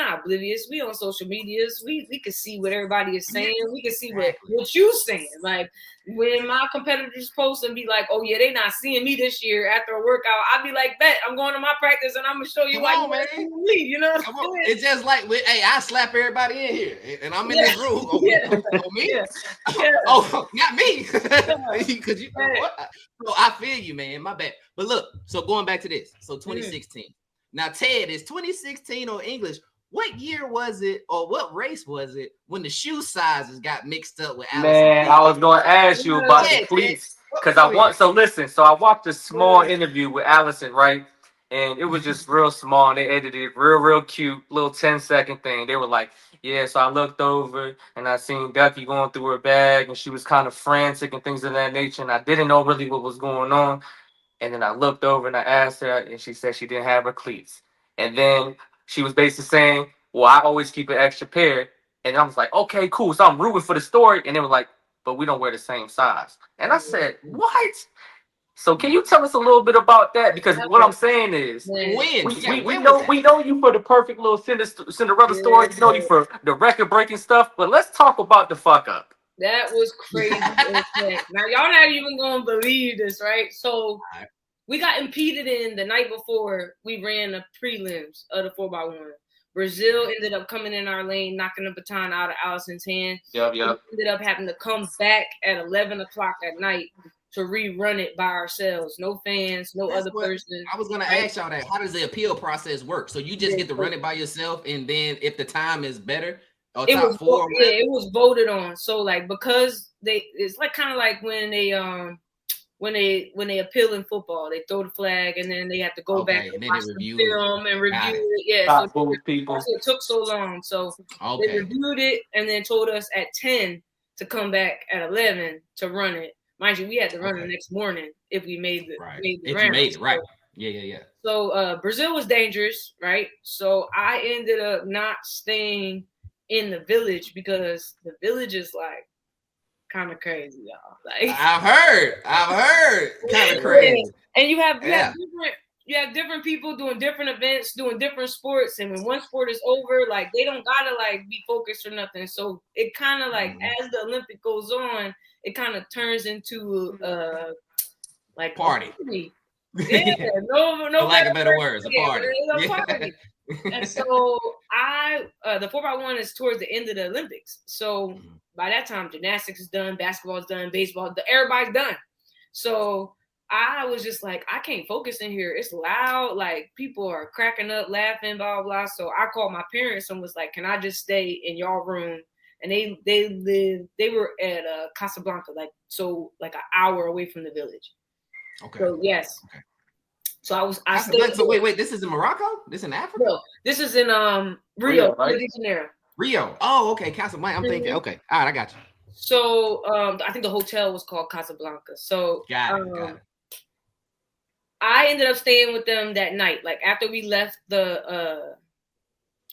not oblivious. We on social medias. We can see what everybody is saying. We can see what you saying. Like when my competitors post and be like, "Oh yeah, they not seeing me this year after a workout," I'll be like, "Bet I'm going to my practice and I'm gonna show you why you want to leave." You know, it's just like, hey, I slap everybody in here, and I'm in this room. Oh, me? Oh, not me, because you. So I feel you, man. My bad. But look, so going back to this, so 2016. Now, Ted, is 2016 or English? What year was it, or what race was it when the shoe sizes got mixed up with Allyson? Man, I was going to ask you about the cleats because So listen. So I watched a small interview with Allyson, right? And it was just real small. And they edited it real cute, little 10-second thing. They were like, yeah. So I looked over and I seen Ducky going through her bag, and she was kind of frantic and things of that nature. And I didn't know really what was going on. And then I looked over and I asked her, and she said she didn't have her cleats. And then she was basically saying, well, I always keep an extra pair. And I was like, okay, cool. So I'm rooting for the story. And they were like, but we don't wear the same size. And I said, what? So can you tell us a little bit about that? Because what I'm saying is, we know you for the perfect little Cinderella story. We know you for the record-breaking stuff. But let's talk about the fuck up. That was crazy. Now, y'all not even going to believe this, right? So we got impeded in the night before we ran the prelims of the 4x1. Brazil ended up coming in our lane, knocking the baton out of Allyson's hand. Yep. We ended up having to come back at 11 o'clock at night to rerun it by ourselves. No fans, no other person. I was going to ask y'all that. How does the appeal process work? So you just get to run it by yourself, and then if the time is better, it was voted on. So like because it's like kind of like when they appeal in football, they throw the flag and then they have to go back and watch the film and review it. Yeah, so it took so long. So they reviewed it and then told us at 10 to come back at 11 to run it. Mind you, we had to run the next morning if we made the round. You made it, right. Yeah. So Brazil was dangerous, right? So I ended up not staying in the village because the village is like kind of crazy, y'all. Like I've heard kind of crazy. And you have different people doing different events, doing different sports, and when one sport is over, like they don't gotta like be focused or nothing. So it kind of like as the Olympic goes on, it kind of turns into like party. Yeah, no for lack of better words, a party. And so the 4x1 is towards the end of the Olympics. So by that time, gymnastics is done, basketball is done, baseball, everybody's done. So I was just like, I can't focus in here. It's loud. Like people are cracking up, laughing, blah, blah. So I called my parents and was like, can I just stay in y'all room? And they were at Casablanca, like an hour away from the village. Okay. So yes. Okay. So I stayed. So wait, this is in Morocco? This in Africa? No, this is in Rio, right? Rio de Janeiro. Rio. Oh, okay. Casablanca. I'm thinking. Okay. All right, I got you. So I think the hotel was called Casablanca. So got it. I ended up staying with them that night. Like after we left the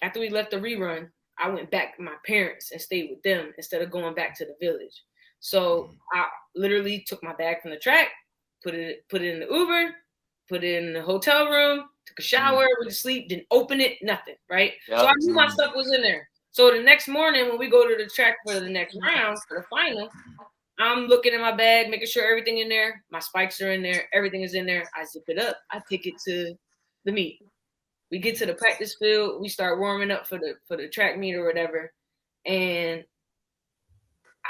rerun, I went back to my parents and stayed with them instead of going back to the village. So I literally took my bag from the track, put it in the Uber, put it in the hotel room, took a shower, went to sleep, didn't open it, nothing, right? Yep. So I knew my stuff was in there. So the next morning when we go to the track for the next round, for the final, I'm looking in my bag, making sure everything in there. My spikes are in there. Everything is in there. I zip it up. I take it to the meet. We get to the practice field. We start warming up for the track meet or whatever. And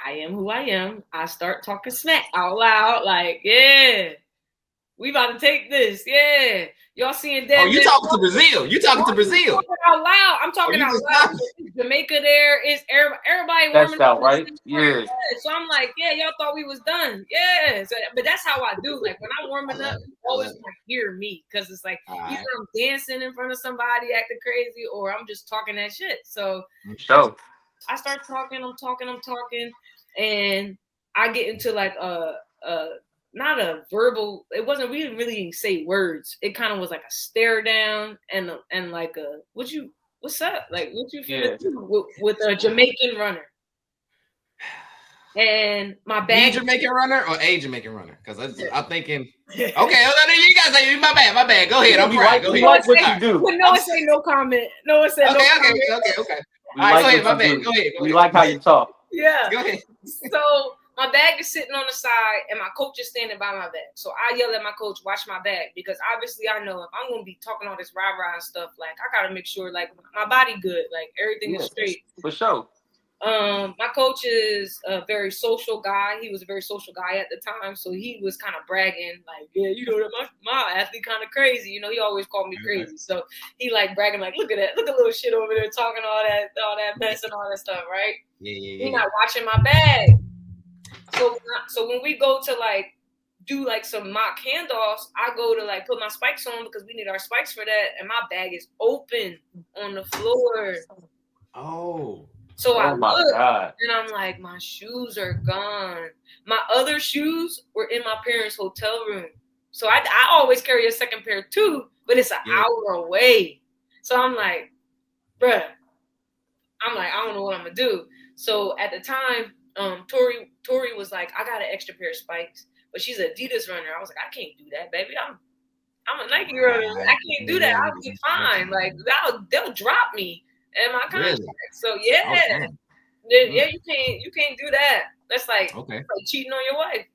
I am who I am. I start talking smack out loud, like, yeah, we about to take this. Yeah. Y'all seeing that? Oh, you talking to Brazil. You talking to Brazil. I'm talking out loud. I'm talking out loud. Jamaica there. It's everybody warming up. Right? Yeah. So I'm like, yeah, y'all thought we was done. Yeah. So, but that's how I do. Like when I'm warming up, you always want to hear me because it's like either I'm dancing in front of somebody acting crazy or I'm just talking that shit. So I start talking. I'm talking. And I get into like not a verbal. It wasn't. We didn't really say words. It kind of was like a stare down and like a what's up? Like what you feel with a Jamaican runner. And my The bag. Jamaican runner or a Jamaican runner? Because I'm thinking. Okay, you guys say my bad. Go ahead. I'm right. Go ahead. Like what you do. No one said no comment. No one said no comment. Okay. All right, go ahead. Go ahead. We like how you talk. Yeah. Go ahead. So my bag is sitting on the side, and my coach is standing by my bag. So I yell at my coach, "Watch my bag," because obviously I know if I'm gonna be talking all this rah-rah and stuff, like I gotta make sure like my body good, like everything is straight. For sure. My coach is a very social guy. He was a very social guy at the time, so he was kind of bragging, like, "Yeah, you know, my athlete kind of crazy." You know, he always called me crazy, so he like bragging, like, "Look at that, look at little shit over there talking all that mess and all that stuff, right?" Yeah. He's not watching my bag. So when we go to like do like some mock handoffs, I go to like put my spikes on because we need our spikes for that, and my bag is open on the floor. Oh. So I look, and I'm like, my shoes are gone. My other shoes were in my parents' hotel room. So I always carry a second pair too, but it's an hour away. So I'm like, bruh, I don't know what I'm gonna do. So at the time, Tori was like, I got an extra pair of spikes, but she's an Adidas runner. I was like, I can't do that, baby. I'm a Nike runner. I can't do that. I'll be fine. Like they'll drop me. And my contract. Really? So yeah, you can't do that. That's like, like cheating on your wife.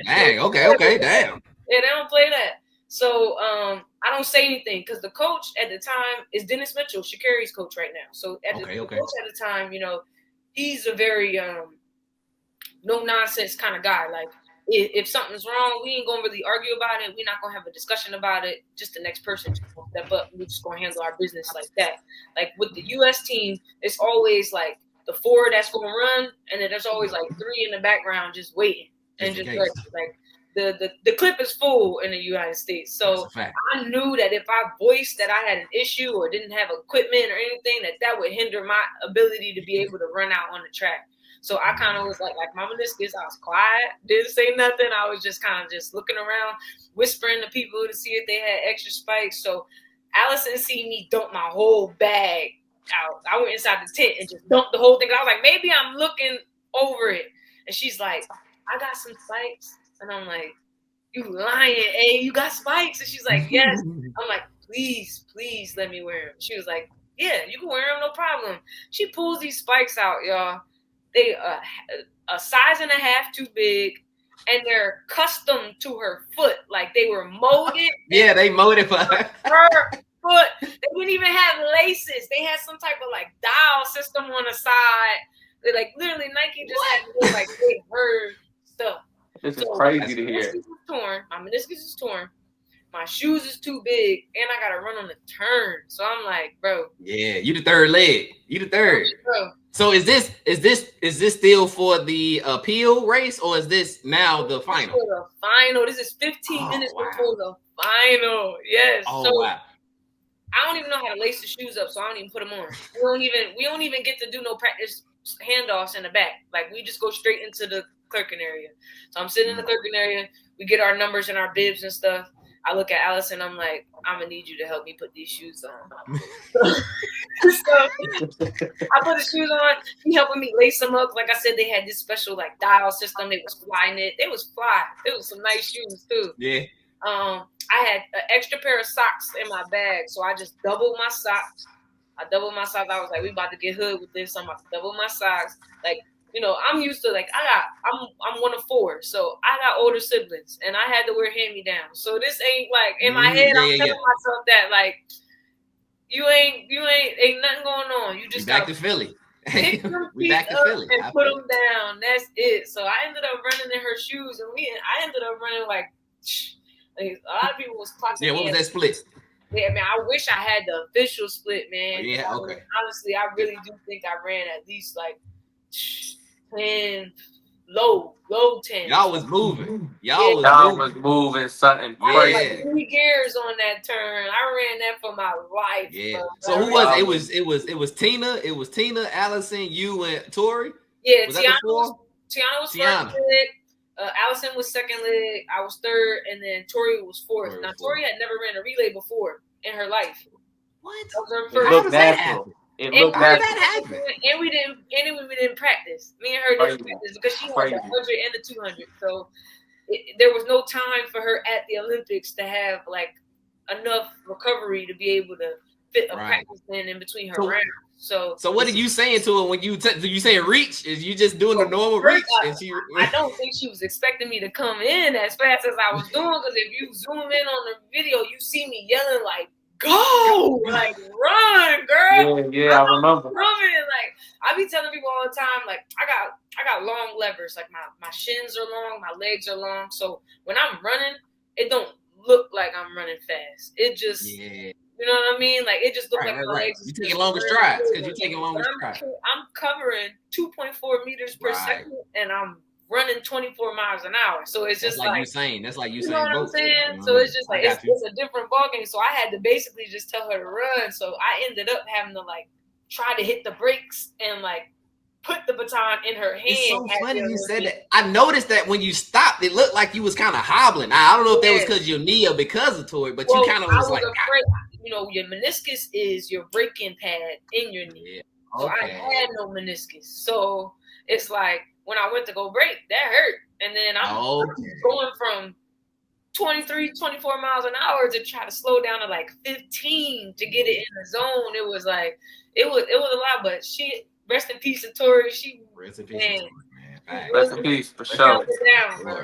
Dang. Okay, damn. Yeah, they don't play that. So I don't say anything because the coach at the time is Dennis Mitchell, Sha'Carri's coach right now. So the coach at the time, you know, he's a very no nonsense kind of guy. Like if something's wrong, we ain't gonna really argue about it. We're not gonna have a discussion about it. Just the next person just gonna step up. We're just gonna handle our business like that. Like with the U.S. team, it's always like the 4 that's gonna run, and then there's always like 3 in the background just waiting and just like the clip is full in the United States. So I knew that if I voiced that I had an issue or didn't have equipment or anything, that would hinder my ability to be able to run out on the track. So I kind of was like my meniscus, I was quiet, didn't say nothing. I was just kind of just looking around, whispering to people to see if they had extra spikes. So Allyson seen me dump my whole bag out. I went inside the tent and just dumped the whole thing. I was like, maybe I'm looking over it. And she's like, I got some spikes. And I'm like, you lying, hey, you got spikes? And she's like, yes. I'm like, please let me wear them. She was like, yeah, you can wear them, no problem. She pulls these spikes out, y'all. They a size and a half too big, and they're custom to her foot. Like they were molded. Yeah, they molded for her foot. They didn't even have laces. They had some type of like dial system on the side. They like literally Nike just had to do like they heard stuff. This is crazy to hear. My meniscus is torn. My shoes is too big, and I gotta run on the turn. So I'm like, bro. Yeah, you the third leg. You the third. Bro. So is this still for the appeal race, or is this now the final? For the final. This is 15 minutes before the final. Yes. Oh wow. I don't even know how to lace the shoes up, so I don't even put them on. We don't even get to do no practice handoffs in the back. Like we just go straight into the clerking area. So I'm sitting in the clerking area. We get our numbers and our bibs and stuff. I look at Allyson. I'm like, I'm gonna need you to help me put these shoes on. So I put the shoes on. He helping me lace them up. Like I said, they had this special like dial system. They was flying it. It was fly. It was some nice shoes too. Yeah. I had an extra pair of socks in my bag, so I just doubled my socks. I was like, we about to get hood with this. I'm about to double my socks. Like, you know, I'm used to like I'm one of 4, so I got older siblings, and I had to wear hand-me-downs. So this ain't like in my head. I'm telling myself that like you ain't nothing going on. You just back to Philly. We back to Philly and put them down. That's it. So I ended up running in her shoes, and I ended up running like a lot of people was clocking. Yeah, what was that split? Yeah, man, I wish I had the official split, man. Yeah, okay. Honestly, I really do think I ran at least like 10, low 10. Y'all was moving. Y'all was moving something crazy. Like 3 gears on that turn. I ran that for my life. Yeah. Bro. So who was it? It was Tina. It was Tina, Allyson, you, and Tori. Yeah, Tiana was first leg. Allyson was second leg. I was third, and then Tori was fourth. Tori had never ran a relay before in her life. What? That was her first. Natural. It And looked How did nasty. that happen? and we didn't practice. Me and her didn't practice because she had the 100 and the 200. So there was no time for her at the Olympics to have like enough recovery to be able to fit a practice in between her rounds. So what are you saying to her when you saying reach? Is you just doing the normal reach? And I don't think she was expecting me to come in as fast as I was doing, because if you zoom in on the video, you see me yelling like, "Go!" like, "Run, girl!" Yeah, I remember. Running. Like, I be telling people all the time, like, I got long levers. Like my shins are long, my legs are long. So when I'm running, it don't look like I'm running fast. It just you know what I mean? Like, it just looks like my legs. You taking longer strides because you're taking longer strides. I'm covering 2.4 meters per second, and I'm running 24 miles an hour. So it's just like Usain. That's like Usain. You know what I'm saying? So it's just like it's a different ballgame. So I had to basically just tell her to run. So I ended up having to like try to hit the brakes and like put the baton in her hand. It's so funny you said that. I noticed that when you stopped, it looked like you was kind of hobbling. Now, I don't know if that was because your knee or because of Tori, but you kind of was like, afraid. You know, your meniscus is your braking pad in your knee. Yeah. So I had no meniscus. So it's like when I went to go brake, that hurt. And then I'm going from 23, 24 miles an hour to try to slow down to like 15 to get it in the zone. It was like, it was a lot, but rest in peace to Tori. Rest in peace, man. Rest in peace, for sure. Down,